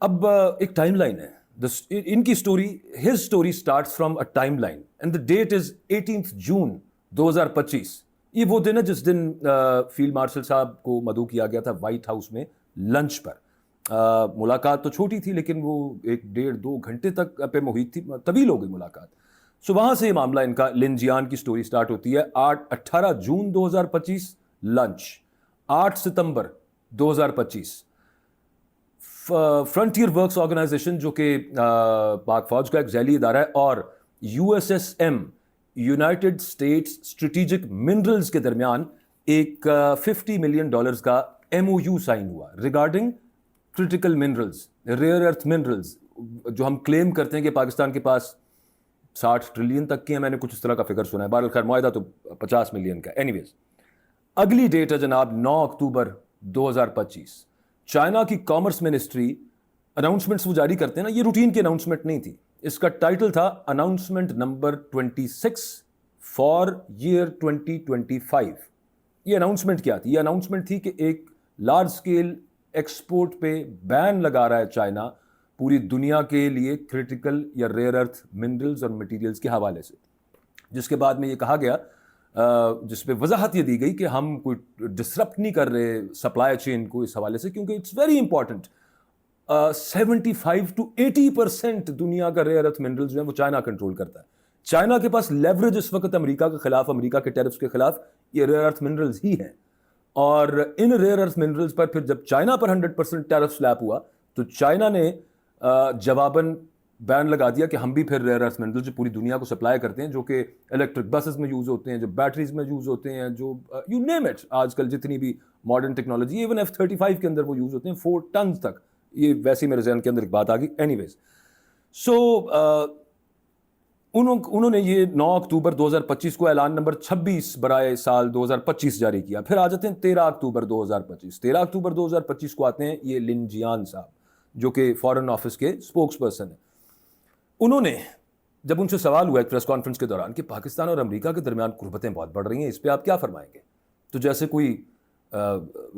اب ایک time line ہے ان کی story. His story starts from a time line and the date is 18 June 2025. یہ وہ دن ہے جس دن فیلڈ مارشل صاحب کو مدعو کیا گیا تھا وائٹ ہاؤس میں لنچ پر. ملاقات تو چھوٹی تھی لیکن وہ 1.5-2 گھنٹے تک پہ محیط تھی, طویل ہو گئی ملاقات. سو وہاں سے یہ معاملہ ان کا لنجیان کی اسٹوری اسٹارٹ ہوتی ہے. 18 جون 2025 لنچ, 8 ستمبر 2025 فرنٹیئر ورکس آرگنائزیشن جو کہ پاک فوج کا ایک ذیلی ادارہ ہے اور USSM United States strategic minerals کے درمیان ایک $50 ملین کا MOU سائن ہوا ریگارڈنگ کرٹیکل منرلز, ریئر ارتھ منرلز, جو ہم کلیم کرتے ہیں کہ پاکستان کے پاس 60 ٹریلین تک کی ہیں. میں نے کچھ اس طرح کا فگر سنا ہے, بہرحال خیر معاہدہ تو 50 ملین کا. اینی ویز اگلی ڈیٹ ہے جناب 9 اکتوبر 2025. چائنا کی کامرس منسٹری اناؤنسمنٹس وہ جاری کرتے ہیں نا, یہ روٹین کی اناؤنسمنٹ نہیں تھی, اس کا ٹائٹل تھا اناؤنسمنٹ نمبر 26 فار ایئر 2025. یہ اناؤنسمنٹ کیا تھی؟ یہ اناؤنسمنٹ تھی کہ ایک لارج اسکیل ایکسپورٹ پہ بین لگا رہا ہے چائنا پوری دنیا کے لیے کرٹیکل یا ریئر ارتھ منرلز اور مٹیریلز کے حوالے سے, جس کے بعد میں یہ کہا گیا, جس پہ وضاحت یہ دی گئی کہ ہم کوئی ڈسرپٹ نہیں کر رہے سپلائی چین کو اس حوالے سے, کیونکہ اٹس ویری امپورٹنٹ. 75 to 80% دنیا کا ریئر ارتھ منرلز جو ہیں وہ چائنا کنٹرول کرتا ہے. چائنا کے پاس لیوریج اس وقت امریکہ کے خلاف, امریکہ کے ٹیرفس کے خلاف یہ ریئر ارتھ منرلز ہی ہیں. اور ان ریئر ارتھ منرلز پر پھر جب چائنا پر 100% ٹیرف سلیپ ہوا تو چائنا نے جواباً بین لگا دیا کہ ہم بھی پھر ریئر ارتھ منرلز جو پوری دنیا کو سپلائی کرتے ہیں, جو کہ الیکٹرک بسز میں یوز ہوتے ہیں, جو بیٹریز میں یوز ہوتے ہیں, جو یو نیم اٹ, آج کل جتنی بھی ماڈرن ٹیکنالوجی, ایون F-35 کے اندر وہ یوز ہوتے ہیں 4 ٹنز تک. یہ ویسے میرے ذہن کے اندر ایک بات آ گئی. اینی ویز سو انہوں نے یہ 9 اکتوبر 2025 کو اعلان نمبر 26 برائے سال 2025 جاری کیا. پھر آ جاتے ہیں 13 اکتوبر 2025. 13 اکتوبر 2025 کو آتے ہیں یہ لنجیان صاحب جو کہ فارن آفس کے اسپوکس پرسن ہیں. انہوں نے جب ان سے سوال ہوا ایک پریس کانفرنس کے دوران کہ پاکستان اور امریکہ کے درمیان قربتیں بہت بڑھ رہی ہیں, اس پہ آپ کیا فرمائیں گے, تو جیسے کوئی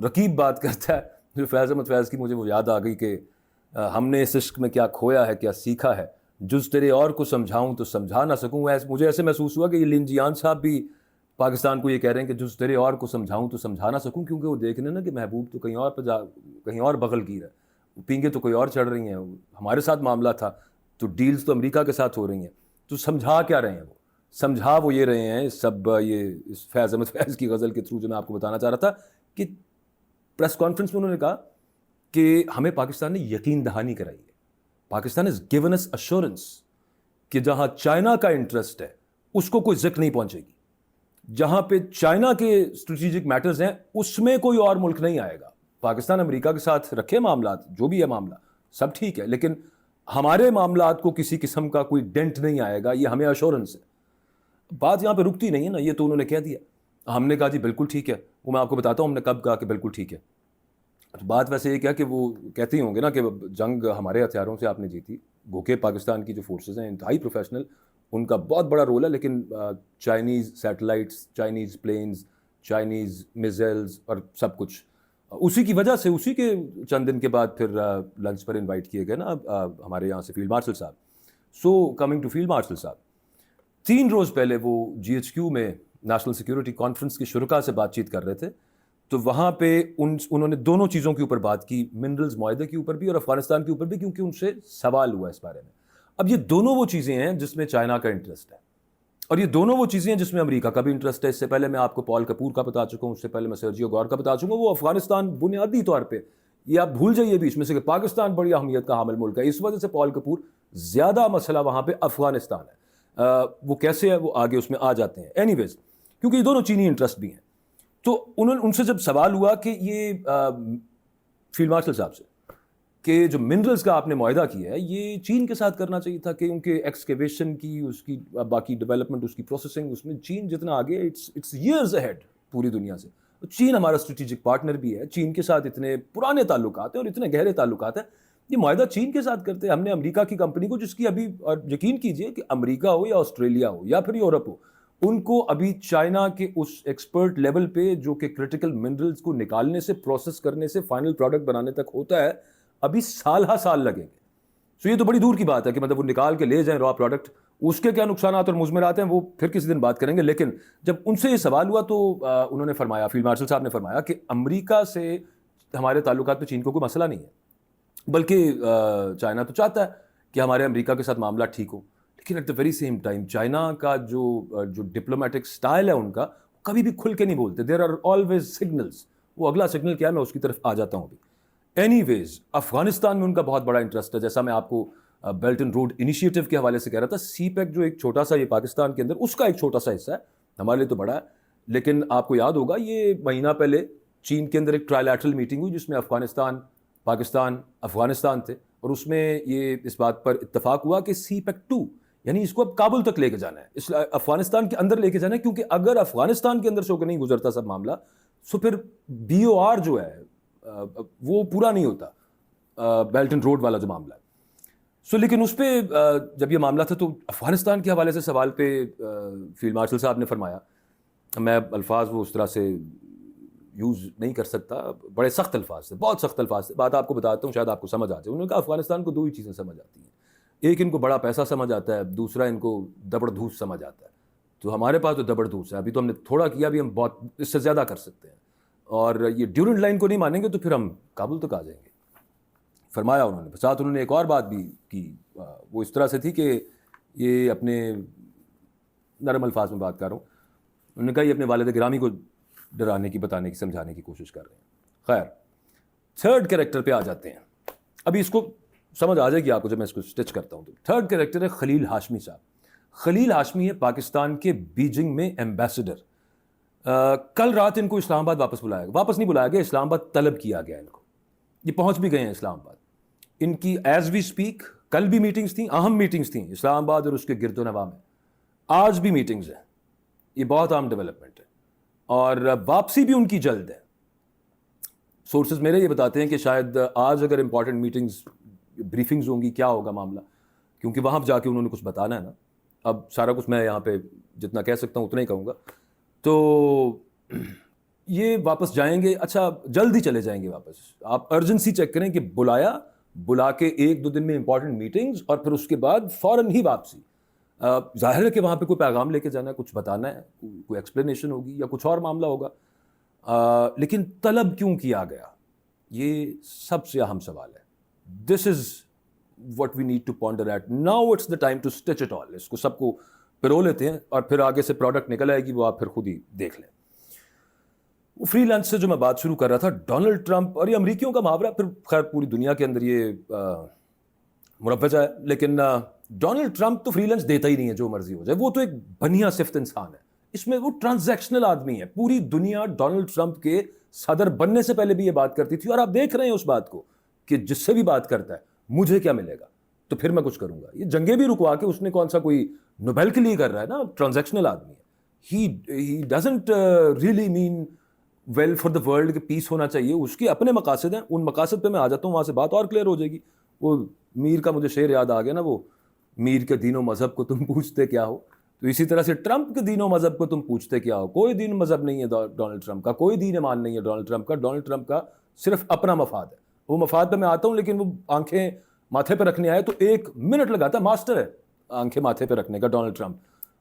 رقیب بات کرتا ہے, جو فیض احمد فیض کی مجھے وہ یاد آ گئی کہ ہم نے اس عشق میں کیا کھویا ہے کیا سیکھا ہے, جز تیرے اور کو سمجھاؤں تو سمجھا نہ سکوں. مجھے ایسے محسوس ہوا کہ یہ لنجیان صاحب بھی پاکستان کو یہ کہہ رہے ہیں کہ جز تیرے اور کو سمجھاؤں تو سمجھا نہ سکوں, کیونکہ وہ دیکھ رہے ہیں نا کہ محبوب تو کہیں اور پہ کہیں اور بغل گیر ہے, پینگیں تو کوئی اور چڑھ رہی ہیں, ہمارے ساتھ معاملہ تھا تو ڈیلز تو امریکہ کے ساتھ ہو رہی ہیں, تو سمجھا کیا رہے ہیں وہ, سمجھا وہ یہ رہے ہیں سب. یہ اس فیض احمد فیض کی غزل کے تھرو جو میں آپ کو بتانا چاہ رہا تھا کہ پریس کانفرنس میں انہوں نے کہا کہ ہمیں پاکستان نے یقین دہانی کرائی ہے, Pakistan is given us assurance کہ جہاں چائنا کا انٹرسٹ ہے اس کو کوئی ذکر نہیں پہنچے گی, جہاں پہ چائنا کے اسٹریٹجک میٹرز ہیں اس میں کوئی اور ملک نہیں آئے گا. پاکستان امریکہ کے ساتھ رکھے معاملات, جو بھی ہے معاملہ سب ٹھیک ہے, لیکن ہمارے معاملات کو کسی قسم کا کوئی ڈینٹ نہیں آئے گا, یہ ہمیں ایشورنس ہے. بات یہاں پہ رکتی نہیں ہے نا, یہ تو انہوں نے کہہ دیا. ہم نے کہا جی بالکل ٹھیک ہے, وہ میں آپ کو بتاتا ہوں ہم نے کب کہا کہ بالکل ٹھیک ہے. بات ویسے یہ کیا کہ وہ کہتے ہی ہوں گے نا کہ جنگ ہمارے ہتھیاروں سے آپ نے جیتی. گوکے پاکستان کی جو فورسز ہیں انتہائی پروفیشنل, ان کا بہت بڑا رول ہے, لیکن Chinese satellites, Chinese planes, Chinese missiles اور سب کچھ اسی کی وجہ سے, اسی کے چند دن کے بعد پھر لنچ پر انوائٹ کیے گئے نا ہمارے یہاں سے فیلڈ مارشل صاحب. So coming to field marshal صاحب, 3 روز پہلے وہ GHQ میں نیشنل سیکیورٹی کانفرنس کے شرکاء سے بات چیت کر رہے تھے, تو وہاں پہ انہوں نے دونوں چیزوں کے اوپر بات کی, منرلز معاہدے کے اوپر بھی اور افغانستان کے اوپر بھی, کیونکہ ان سے سوال ہوا اس بارے میں. اب یہ دونوں وہ چیزیں ہیں جس میں چائنا کا انٹرسٹ ہے, اور یہ دونوں وہ چیزیں ہیں جس میں امریکہ کا بھی انٹرسٹ ہے. اس سے پہلے میں آپ کو پال کپور کا بتا چکا ہوں, اس سے پہلے میں سرجیو گور کا بتا چکا ہوں. وہ افغانستان بنیادی طور پہ, یہ آپ بھول جائیے بیچ میں سے کہ پاکستان بڑی اہمیت کا حامل ملک ہے, اس وجہ سے پال کپور زیادہ مسئلہ وہاں پہ افغانستان ہے. وہ کیسے ہے وہ آگے اس میں آ جاتے ہیں. اینی ویز کیونکہ یہ دونوں چینی انٹرسٹ بھی ہیں, تو ان سے جب سوال ہوا کہ یہ فیلڈ مارشل صاحب سے کہ جو منرلز کا آپ نے معاہدہ کیا ہے یہ چین کے ساتھ کرنا چاہیے تھا, کہ ان کے ایکسکیویشن کی, اس کی باقی ڈیولپمنٹ, اس کی پروسیسنگ, اس میں چین جتنا آگے اٹس ایئرز اہیڈ پوری دنیا سے. چین ہمارا اسٹریٹجک پارٹنر بھی ہے, چین کے ساتھ اتنے پرانے تعلقات ہیں اور اتنے گہرے تعلقات ہیں, یہ معاہدہ چین کے ساتھ کرتے ہیں. ہم نے امریکہ کی کمپنی کو, جس کی ابھی, اور یقین کیجئے کہ امریکہ ہو یا آسٹریلیا ہو یا پھر یورپ ہو, ان کو ابھی چائنا کے اس ایکسپرٹ لیول پہ جو کہ کرٹیکل منرلز کو نکالنے سے, پروسیس کرنے سے, فائنل پروڈکٹ بنانے تک ہوتا ہے, ابھی سال ہا سال لگیں گے. سو یہ تو بڑی دور کی بات ہے کہ مطلب وہ نکال کے لے جائیں را پروڈکٹ, اس کے کیا نقصانات اور مضمرات ہیں وہ پھر کسی دن بات کریں گے. لیکن جب ان سے یہ سوال ہوا تو انہوں نے فرمایا, فیلڈ مارشل صاحب نے فرمایا کہ امریکہ سے ہمارے تعلقات میں چین کو کوئی مسئلہ نہیں ہے, بلکہ چائنا تو چاہتا ہے کہ ہمارے امریکہ کے ساتھ معاملہ ٹھیک ہو, لیکن at the very same time China کا جو ڈپلومیٹک سٹائل ہے ان کا, کبھی بھی کھل کے نہیں بولتے. There are always signals. وہ اگلا سگنل کیا ہے میں اس کی طرف آ جاتا ہوں ابھی. اینی ویز افغانستان میں ان کا بہت بڑا انٹرسٹ ہے. جیسا میں آپ کو بیلٹ اینڈ روڈ انیشیٹو کے حوالے سے کہہ رہا تھا, سی پیک جو ایک چھوٹا سا یہ پاکستان کے اندر اس کا ایک چھوٹا سا حصہ ہے, ہمارے لیے تو بڑا ہے. لیکن آپ کو یاد ہوگا یہ مہینہ پہلے چین کے اندر ایک ٹرائلیٹرل میٹنگ ہوئی جس میں افغانستان, پاکستان, افغانستان تھے, اور اس میں یہ اس بات پر اتفاق ہوا کہ سی پیک 2 یعنی اس کو اب کابل تک لے کے جانا ہے, اس افغانستان کے اندر لے کے جانا ہے, کیونکہ اگر افغانستان کے اندر سے ہو کے نہیں گزرتا سب معاملہ تو پھر BOR جو ہے وہ پورا نہیں ہوتا, بیلٹ اینڈ روڈ والا جو معاملہ ہے. سو لیکن اس پہ جب یہ معاملہ تھا تو افغانستان کے حوالے سے سوال پہ فیلڈ مارشل صاحب نے فرمایا, میں الفاظ وہ اس طرح سے یوز نہیں کر سکتا, بڑے سخت الفاظ تھے, بہت سخت الفاظ تھے. بات آپ کو بتاتا ہوں شاید آپ کو سمجھ آ جائے. انہوں نے کہا افغانستان کو 2 ہی چیزیں سمجھ آتی ہیں, ایک ان کو بڑا پیسہ سمجھ آتا ہے, دوسرا ان کو دبڑ دھوس سمجھ آتا ہے. تو ہمارے پاس تو دبڑ دھوس ہے, ابھی تو ہم نے تھوڑا کیا, ابھی ہم بہت اس سے زیادہ کر سکتے ہیں, اور یہ ڈیورنٹ لائن کو نہیں مانیں گے تو پھر ہم کابل تک آ جائیں گے, فرمایا انہوں نے. ساتھ انہوں نے ایک اور بات بھی کی, وہ اس طرح سے تھی کہ یہ اپنے نرم الفاظ میں بات کر رہا ہوں, انہوں نے کہا یہ اپنے والد گرامی کو ڈرانے کی, بتانے کی, سمجھانے کی کوشش کر رہے ہیں. خیر, تھرڈ کریکٹر پہ آ جاتے ہیں. ابھی اس کو سمجھ آ جائے گی آپ کو جب میں اس کو اسٹچ کرتا ہوں. تو تھرڈ کریکٹر ہے خلیل ہاشمی صاحب. خلیل ہاشمی ہے پاکستان کے بیجنگ میں ایمبیسڈر. کل رات ان کو اسلام آباد واپس بلایا گیا, واپس نہیں بلایا گیا, اسلام آباد طلب کیا گیا ان کو. یہ پہنچ بھی گئے ہیں اسلام آباد. ان کی ایز وی اسپیک کل بھی میٹنگز تھیں, اہم میٹنگز تھیں اسلام آباد اور اس کے گرد و نواح میں. آج بھی میٹنگز ہیں, یہ بہت عام ڈیولپمنٹ ہے, اور واپسی بھی ان کی جلد ہے. سورسز میرے یہ بتاتے ہیں کہ شاید آج اگر امپورٹنٹ میٹنگز بریفنگز ہوں گی, کیا ہوگا معاملہ, کیونکہ وہاں جا کے انہوں نے کچھ بتانا ہے نا. اب سارا کچھ میں یہاں پہ جتنا کہہ سکتا ہوں اتنا ہی کہوں گا. تو یہ واپس جائیں گے, اچھا جلد ہی چلے جائیں گے واپس. آپ ارجنسی چیک کریں کہ بلا کے 1-2 دن میں امپورٹنٹ میٹنگز, اور پھر اس کے بعد فوراً ہی واپسی. ظاہر ہے کہ وہاں پہ کوئی پیغام لے کے جانا ہے, کچھ بتانا ہے, کوئی ایکسپلینیشن ہوگی یا کچھ اور معاملہ ہوگا. لیکن طلب کیوں کیا گیا, یہ سب سے اہم سوال ہے. دس از what we need to ponder at. Now it's the time to stitch it all. اس کو سب کو پرو لیتے ہیں اور پھر آگے سے پروڈکٹ نکل آئے گی, وہ آپ پھر خود ہی دیکھ لیں. وہ فری لانچ سے جو میں بات شروع کر رہا تھا, ڈونلڈ ٹرمپ اور یہ امریکیوں کا محاورہ, پھر خیر پوری دنیا کے اندر یہ مروجہ ہے, لیکن ڈونلڈ ٹرمپ تو فری لانچ دیتا ہی نہیں ہے جو مرضی ہو جائے. وہ تو ایک بنیا صفت انسان ہے, اس میں وہ ٹرانزیکشنل آدمی ہے. پوری دنیا ڈونلڈ ٹرمپ کے صدر بننے سے پہلے بھی یہ بات کرتی تھی, اور آپ دیکھ رہے ہیں اس بات کو کہ جس سے بھی بات کرتا ہے مجھے کیا ملے گا تو پھر میں کچھ کروں گا. یہ جنگیں بھی رکوا کے اس نے کون سا کوئی نوبیل کے لیے کر رہا ہے نا, ٹرانزیکشنل آدمی ہے. He doesn't really mean well for the world کہ پیس ہونا چاہیے. اس کے اپنے مقاصد ہیں, ان مقاصد پہ میں آ جاتا ہوں, وہاں سے بات اور کلیئر ہو جائے گی. وہ میر کا مجھے شعر یاد آ گیا نا, وہ میر کے دین و مذہب کو تم پوچھتے کیا ہو, تو اسی طرح سے ٹرمپ کے دین و مذہب کو تم پوچھتے کیا ہو. کوئی دین مذہب نہیں ہے ڈونلڈ ٹرمپ کا, کوئی دین ایمان نہیں ہے ڈونلڈ ٹرمپ کا. ڈونلڈ ٹرمپ کا صرف اپنا مفاد ہے. وہ مفاد پہ میں آتا ہوں, لیکن وہ آنکھیں ماتھے پہ رکھنے آئے تو 1 منٹ لگاتا ہے. ماسٹر ہے آنکھیں ماتھے پہ رکھنے کا ڈونلڈ ٹرمپ.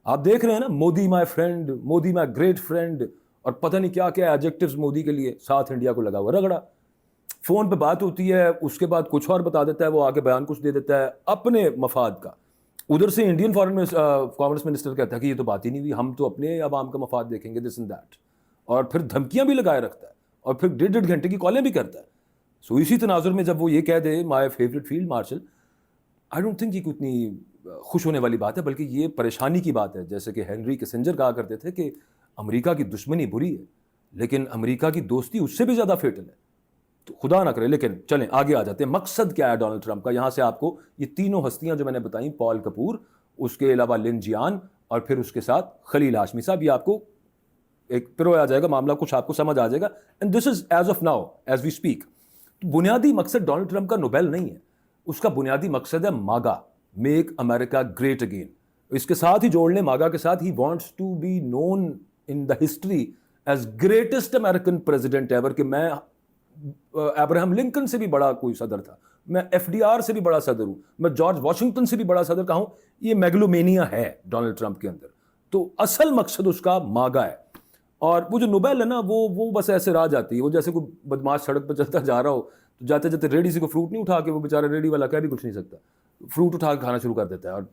آپ دیکھ رہے ہیں نا, Modi my friend, Modi my great friend, اور پتہ نہیں کیا کیا ایڈجیکٹیوز مودی کے لیے. ساتھ انڈیا کو لگا ہوا رگڑا. فون پہ بات ہوتی ہے, اس کے بعد کچھ اور بتا دیتا ہے, وہ آگے بیان کچھ دے دیتا ہے اپنے مفاد کا. ادھر سے انڈین کامرس منسٹر کہتا ہے کہ یہ تو بات ہی نہیں ہوئی, ہم تو اپنے عوام کا مفاد دیکھیں گے, دس اینڈ دیٹ. اور پھر دھمکیاں بھی لگائے رکھتا ہے, اور پھر 1.5 گھنٹے کی کالیں بھی کرتا ہے. سو اسی تناظر میں جب وہ یہ کہہ دے my favourite field marshal, I don't think یہ کوئی اتنی خوش ہونے والی بات ہے, بلکہ یہ پریشانی کی بات ہے. جیسے کہ ہینری کسنجر کہا کرتے تھے کہ امریکہ کی دشمنی بری ہے, لیکن امریکہ کی دوستی اس سے بھی زیادہ فیٹل ہے. تو خدا نہ کرے. لیکن چلیں آگے آ جاتے ہیں. مقصد کیا ہے ڈونلڈ ٹرمپ کا؟ یہاں سے آپ کو یہ تینوں ہستیاں جو میں نے بتائیں, پال کپور, اس کے علاوہ لن جیان, اور پھر اس کے ساتھ خلیل ہاشمی صاحب, یہ آپ کو ایک پرو آ جائے گا معاملہ, کچھ آپ کو سمجھ آ جائے گا. And this is as of now as we speak. بنیادی مقصد ڈونلڈ ٹرمپ کا نوبیل نہیں ہے, اس کا بنیادی مقصد ہے MAGA, make America great again. اس کے ساتھ ہی جوڑ لیں ماگا کے ساتھ, he wants to be known in the history as greatest American president ever, کہ میں ابراہم لنکن سے بھی بڑا کوئی صدر تھا, میں ایف ڈی آر سے بھی بڑا صدر ہوں, میں جارج واشنگٹن سے بھی بڑا صدر کہا ہوں. یہ میگلومینیا ہے ڈونلڈ ٹرمپ کے اندر. تو اصل مقصد اس کا ماگا ہے. اور وہ جو نوبیل ہے نا, وہ بس ایسے راہ جاتی ہے. وہ جیسے کوئی بدماش سڑک پہ چلتا جا رہا ہو تو جاتے جاتے ریڈی سے کوئی فروٹ نہیں اٹھا کے, وہ بیچارہ ریڈی والا کہہ بھی کچھ نہیں سکتا, فروٹ اٹھا کے کھانا شروع کر دیتا ہے اور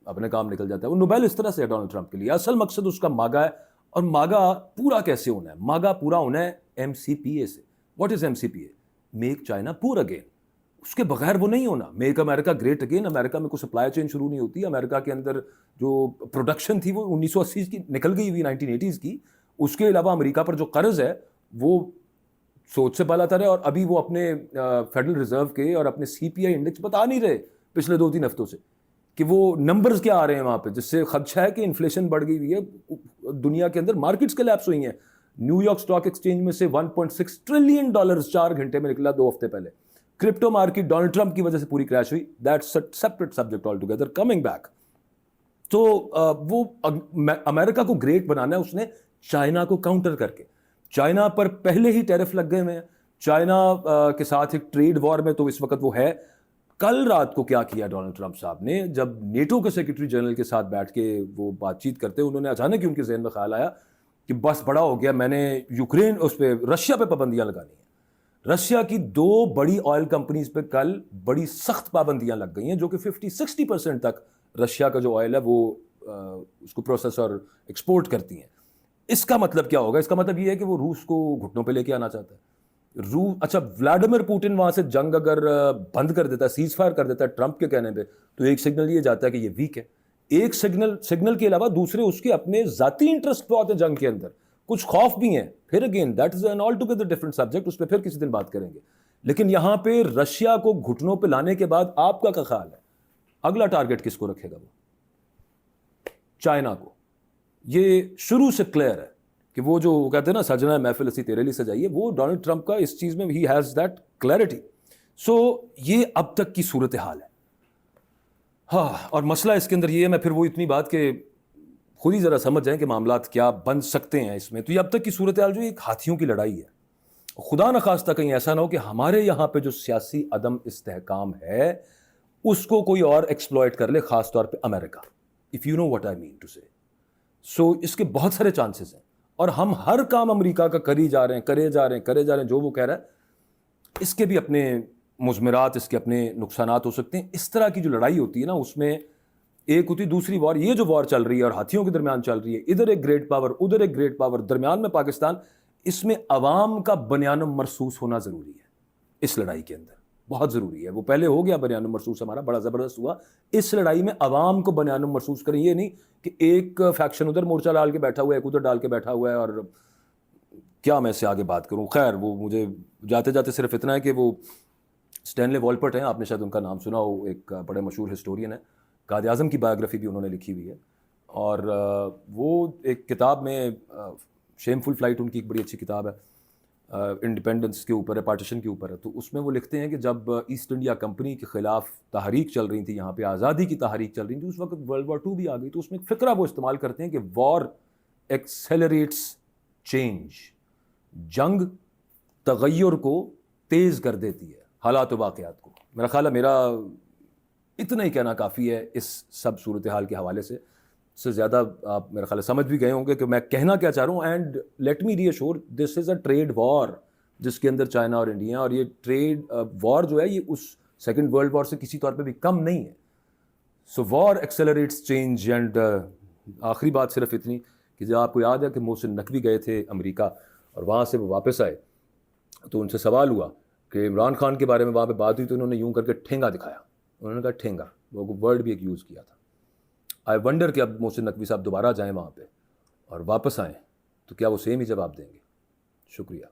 اپنے کام نکل جاتا ہے. وہ نوبیل اس طرح سے ہے ڈونلڈ ٹرمپ کے لیے. اصل مقصد اس کا ماگا ہے. اور ماگا پورا کیسے ہونا ہے؟ ماگا پورا ہونا ہے ایم سی پی اے سے. What is M C P A? Make China poor again. اس کے بغیر وہ نہیں ہونا. Make America great again. America میں کوئی سپلائی چین شروع نہیں ہوتی. امریکہ کے اندر جو پروڈکشن تھی وہ 1980 کی نکل گئی ہوئی 1980s کی. اس کے علاوہ امریکہ پر جو قرض ہے وہ سوچ سے بالا تر ہے. اور ابھی وہ اپنے فیڈرل ریزرو کے اور اپنے سی پی آئی انڈیکس بتا نہیں رہے پچھلے 2-3 ہفتوں سے کہ وہ نمبرز کیا آ رہے ہیں وہاں پہ, جس سے خدشہ ہے کہ انفلیشن بڑھ گئی ہوئی ہے دنیا کے اندر. مارکیٹس کلیپس ہوئی ہیں. نیو یارک اسٹاک ایکسچینج میں سے $1.6 ٹریلین 4 گھنٹے میں نکلا 2 ہفتے پہلے. کرپٹو مارکیٹ ڈونلڈ ٹرمپ کی وجہ سے پوری کریش ہوئی. That's separate subject all together. Coming back, تو وہ امریکہ کو گریٹ بنانا ہے اس نے چائنا کو کاؤنٹر کر کے. چائنا پر پہلے ہی ٹیرف لگ گئے ہیں. چائنا کے ساتھ ایک ٹریڈ وار میں تو اس وقت وہ ہے. کل رات کو کیا کیا ڈونلڈ ٹرمپ صاحب نے, جب نیٹو کے سیکرٹری جنرل کے ساتھ بیٹھ کے وہ بات چیت کرتے, انہوں نے اچانک ہی ان کے ذہن میں خیال آیا کہ بس بڑا ہو گیا, میں نے یوکرین اس پہ رشیا پہ پابندیاں لگانی ہیں. رشیا کی 2 بڑی آئل کمپنیز پہ کل بڑی سخت پابندیاں لگ گئی ہیں, جو کہ 50-60% تک رشیا کا جو آئل ہے وہ اس کو پروسیس اور ایکسپورٹ کرتی ہیں. اس کا مطلب کیا ہوگا؟ اس کا مطلب یہ ہے کہ وہ روس کو گھٹنوں پہ لے کے آنا چاہتا ہے. اچھا, ولاڈیمیر پوٹن وہاں سے جنگ اگر بند کر دیتا ہے, سیز فائر کر دیتا ہے ٹرمپ کے کہنے پہ, تو ایک سگنل یہ جاتا ہے کہ یہ ویک ہے. ایک سگنل کے علاوہ دوسرے اس کے اپنے ذاتی انٹرسٹ بہت ہیں جنگ کے اندر, کچھ خوف بھی ہیں. پھر again that is an altogether different subject, اس پہ پھر کسی دن بات کریں گے. لیکن یہاں پہ رشیا کو گھٹنوں پہ لانے کے بعد آپ کا کیا خیال ہے اگلا ٹارگیٹ کس کو رکھے گا؟ وہ چائنا کو. یہ شروع سے کلیئر ہے کہ وہ جو کہتے ہیں نا سجنا محفل اسی تیرے لیے سجائی ہے, وہ ڈونلڈ ٹرمپ کا اس چیز میں ہی ہیز دیٹ کلیئرٹی. سو یہ اب تک کی صورتحال ہے. ہاں, اور مسئلہ اس کے اندر یہ ہے, میں پھر وہ اتنی بات کہ خود ہی ذرا سمجھ جائیں کہ معاملات کیا بن سکتے ہیں اس میں. تو یہ اب تک کی صورتحال جو ایک ہاتھیوں کی لڑائی ہے. خدا نخواستہ کہیں ایسا نہ ہو کہ ہمارے یہاں پہ جو سیاسی عدم استحکام ہے اس کو کوئی اور ایکسپلوئٹ کر لے, خاص طور پہ امریکہ. If you know what I mean to say. So اس کے بہت سارے چانسز ہیں, اور ہم ہر کام امریکہ کا کرے جا رہے ہیں جو وہ کہہ رہا ہے. اس کے بھی اپنے مضمرات, اس کے اپنے نقصانات ہو سکتے ہیں. اس طرح کی جو لڑائی ہوتی ہے نا, اس میں ایک ہوتی دوسری وار. یہ جو وار چل رہی ہے اور ہاتھیوں کے درمیان چل رہی ہے, ادھر ایک گریٹ پاور ادھر ایک گریٹ پاور, درمیان میں پاکستان, اس میں عوام کا بنیان مرصوص ہونا ضروری ہے. اس لڑائی کے اندر بہت ضروری ہے. وہ پہلے ہو گیا بنیان مرصوص, ہمارا بڑا زبردست ہوا. اس لڑائی میں عوام کو بنیان مرصوص کریں. یہ نہیں کہ ایک فیکشن ادھر مورچہ ڈال کے بیٹھا ہوا ہے, ایک ادھر ڈال کے بیٹھا ہوا ہے. اور کیا میں اس سے آگے بات کروں. خیر, وہ مجھے جاتے جاتے صرف اتنا ہے کہ وہ اسٹینلے والپٹ ہیں, آپ نے شاید ان کا نام سنا ہو, ایک بڑے مشہور ہسٹورین ہیں. قائد اعظم کی بایوگرافی بھی انہوں نے لکھی ہوئی ہے. اور وہ ایک کتاب میں شیم فل فلائٹ ان کی ایک بڑی اچھی کتاب ہے, انڈیپینڈنس کے اوپر ہے, پارٹیشن کے اوپر ہے. تو اس میں وہ لکھتے ہیں کہ جب ایسٹ انڈیا کمپنی کے خلاف تحریک چل رہی تھی, یہاں پہ آزادی کی تحریک چل رہی تھی, اس وقت ورلڈ وار 2 بھی آ گئی. تو اس میں ایک فقرہ وہ استعمال کرتے ہیں کہ وار ایکسیلریٹس چینج, جنگ تغیر کو تیز کر دیتی ہے, حالات و واقعات کو. میرا خیال ہے میرا اتنا ہی کہنا کافی ہے اس سب صورتحال کے حوالے سے. اس سے زیادہ آپ میرا خیال سمجھ بھی گئے ہوں گے کہ میں کہنا کیا چاہ رہا ہوں. And let me reassure, this is a trade war جس کے اندر چائنا اور انڈیا, اور یہ ٹریڈ وار جو ہے یہ اس سیکنڈ ورلڈ وار سے کسی طور پہ بھی کم نہیں ہے. سو وار ایکسیلریٹس چینج. اینڈ آخری بات صرف اتنی کہ جب آپ کو یاد ہے کہ محسن نقوی گئے تھے امریکہ اور وہاں سے وہ واپس آئے, تو ان سے سوال ہوا کہ عمران خان کے بارے میں وہاں پہ بات ہوئی, تو انہوں نے یوں کر کے ٹھینگا دکھایا. انہوں نے کہا ٹھینگا, وہ ورڈ بھی ایک یوز کیا تھا. آئی ونڈر کہ اب محسن نقوی صاحب دوبارہ جائیں وہاں پہ اور واپس آئیں تو کیا وہ سیم ہی جواب دیں گے. شکریہ.